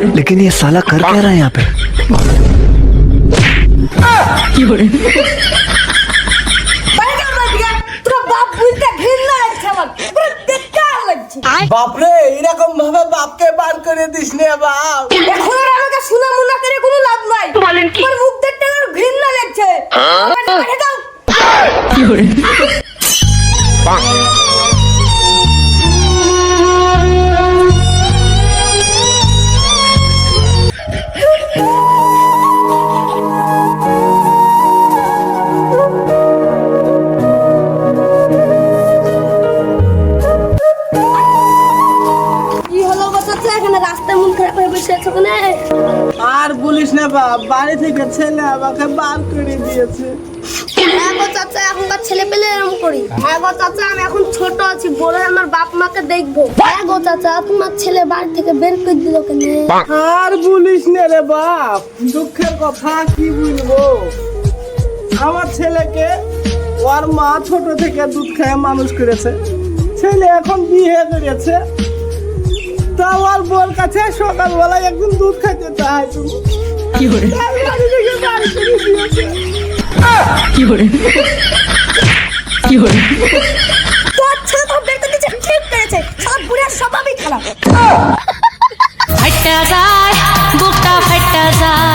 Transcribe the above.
लेकिन ये साला कर क्या रहा है यहाँ पे? বাপরে এরকম ভাবে বাপকে বার করে দিস নে বাপ। এখন আর আমাকে শোনা মুনা করে কোনো লাভ নাই। বলেন কি? তোর মুখ দেখতে আমার ঘৃণা লাগছে। আমাকে পাঠিয়ে দাও। কি হলো বাচ্চা? এখানে রাস্তায় মন খারাপ হয়ে বসে আছো কেন? আর বলিস না বাপ, বাড়ি থেকে ছেলে আমাকে বার করে দিয়েছে। হ্যাঁ গো চাচা, এখনকার ছেলে পেলে এরকম করি। হ্যাঁ গো চাচা, আমি এখন ছোট আছি, বড় হয়ে আমার বাপ মাকে দেখবো। হ্যাঁ গো চাচা, তোমার ছেলে বাড়ি থেকে বের করে দিল কেন? আর বলিস না রে বাপ, দুঃখের কথা কি বলবো। আমার ছেলেকে ওর মা ছোট থেকে দুধ খেয়ে মানুষ করেছে। ছেলে এখন বিয়ে করেছে, তা ওর বোর কাছে সকালবেলায় একদিন দুধ খাইতে চায়। কি করে তোর ছেলে তো বের করে দিয়েছে, ঠিক করেছে। সব বুড়ার স্বভাবই খারাপ। ফাটা যায় বুকটা ফাটা যায়